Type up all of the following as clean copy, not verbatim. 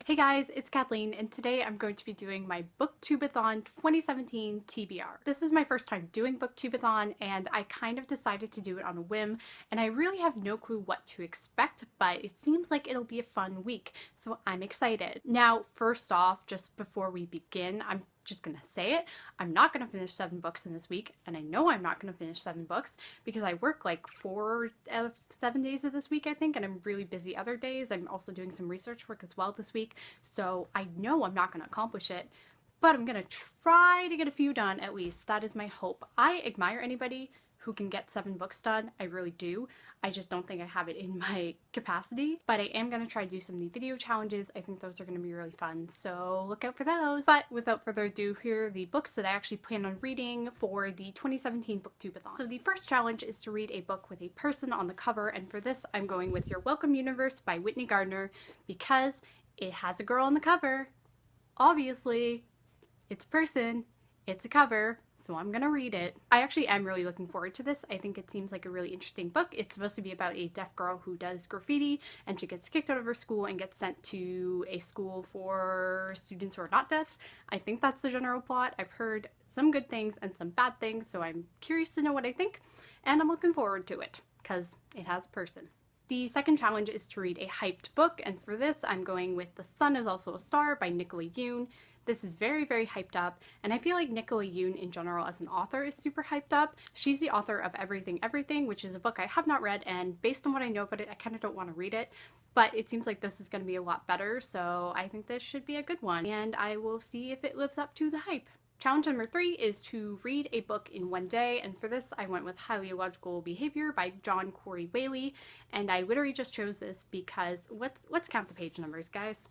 Hey guys, it's Kathleen, and today I'm going to be doing my Booktube-A-Thon 2017 TBR. This is my first time doing Booktube-A-Thon, and I kind of decided to do it on a whim, and I really have no clue what to expect, but it seems like it'll be a fun week, so I'm excited. Now, first off, just before we begin, I'm just gonna say it, I'm not gonna finish 7 books in this week, and I know I'm not gonna finish 7 books because I work like 4 out of 7 days of this week, I think, and I'm really busy other days. I'm also doing some research work as well this week, so I know I'm not gonna accomplish it, but I'm gonna try to get a few done at least. That is my hope. I admire anybody who can get 7 books done. I really do. I just don't think I have it in my capacity, but I am going to try to do some of the video challenges. I think those are going to be really fun, so look out for those. But without further ado, here are the books that I actually plan on reading for the 2017 Booktube-A-Thon. So the first challenge is to read a book with a person on the cover, and for this I'm going with Your Welcome Universe by Whitney Gardner because it has a girl on the cover. Obviously, it's a person, it's a cover, so I'm gonna read it. I actually am really looking forward to this. I think it seems like a really interesting book. It's supposed to be about a deaf girl who does graffiti, and she gets kicked out of her school and gets sent to a school for students who are not deaf. I think that's the general plot. I've heard some good things and some bad things, so I'm curious to know what I think, and I'm looking forward to it because it has a person. The second challenge is to read a hyped book, and for this I'm going with The Sun Is Also a Star by Nicola Yoon. This is very, very hyped up, and I feel like Nicola Yoon in general as an author is super hyped up. She's the author of Everything Everything, which is a book I have not read, and based on what I know about it, I kind of don't want to read it, but it seems like this is going to be a lot better, so I think this should be a good one, and I will see if it lives up to the hype. Challenge number 3 is to read a book in one day, and for this I went with Highly Illogical Behaviour by John Corey Whaley, and I literally just chose this because let's count the page numbers, guys.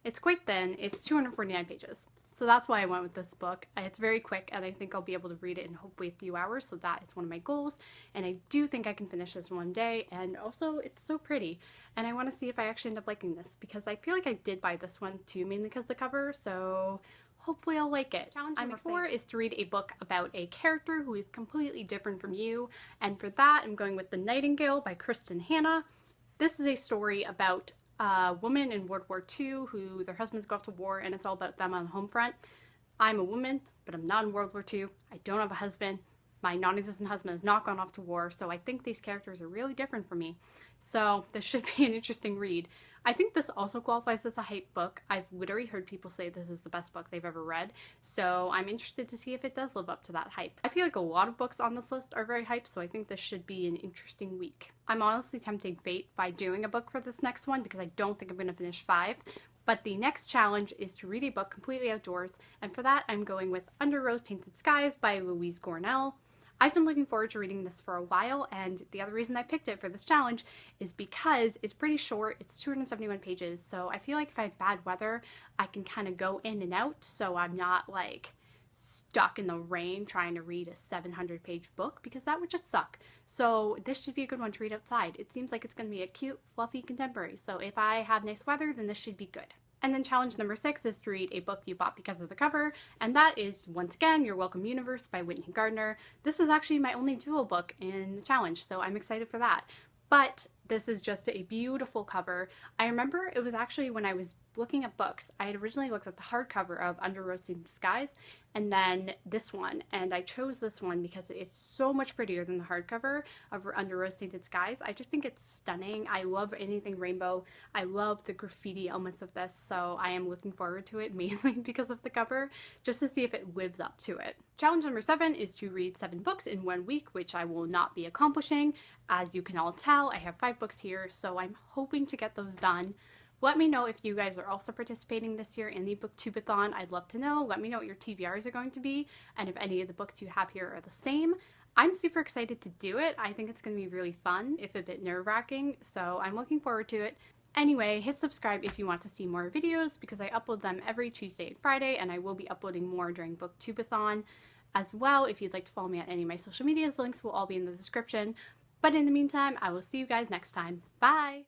It's quite thin, it's 249 pages. So that's why I went with this book. It's very quick, and I think I'll be able to read it in hopefully a few hours, so that is one of my goals. And I do think I can finish this in one day, and also it's so pretty. And I want to see if I actually end up liking this, because I feel like I did buy this one too, mainly because of the cover, so hopefully I'll like it. Challenge number 4 is to read a book about a character who is completely different from you, and for that I'm going with The Nightingale by Kristen Hanna. This is a story about woman in World War II who their husbands go off to war, and it's all about them on the home front. I'm a woman, but I'm not in World War II. I don't have a husband. My non-existent husband has not gone off to war, so I think these characters are really different from me. So this should be an interesting read. I think this also qualifies as a hype book. I've literally heard people say this is the best book they've ever read, so I'm interested to see if it does live up to that hype. I feel like a lot of books on this list are very hyped, so I think this should be an interesting week. I'm honestly tempting fate by doing a book for this next one because I don't think I'm going to finish 5. But the next challenge is to read a book completely outdoors, and for that I'm going with Under Rose Tainted Skies by Louise Gornell. I've been looking forward to reading this for a while, and the other reason I picked it for this challenge is because it's pretty short. It's 271 pages, so I feel like if I have bad weather, I can kind of go in and out, so I'm not like stuck in the rain trying to read a 700-page book, because that would just suck. So this should be a good one to read outside. It seems like it's going to be a cute, fluffy contemporary, so if I have nice weather, then this should be good. And then challenge number 6 is to read a book you bought because of the cover, and that is, once again, Your Welcome Universe by Whitney Gardner. This is actually my only dual book in the challenge, so I'm excited for that. But this is just a beautiful cover. I remember it was actually when I was looking at books, I had originally looked at the hardcover of Under Rose Tainted Skies and then this one, and I chose this one because it's so much prettier than the hardcover of Under Rose Tainted Skies. I just think it's stunning. I love anything rainbow. I love the graffiti elements of this, so I am looking forward to it mainly because of the cover, just to see if it lives up to it. Challenge number 7 is to read 7 books in 1 week, which I will not be accomplishing. As you can all tell, I have 5 books here, so I'm hoping to get those done. Let me know if you guys are also participating this year in the Booktube-A-Thon. I'd love to know. Let me know what your TBRs are going to be, and if any of the books you have here are the same. I'm super excited to do it. I think it's going to be really fun, if a bit nerve-wracking, so I'm looking forward to it. Anyway, hit subscribe if you want to see more videos, because I upload them every Tuesday and Friday, and I will be uploading more during Booktube-A-Thon as well. If you'd like to follow me on any of my social medias, the links will all be in the description. But in the meantime, I will see you guys next time. Bye!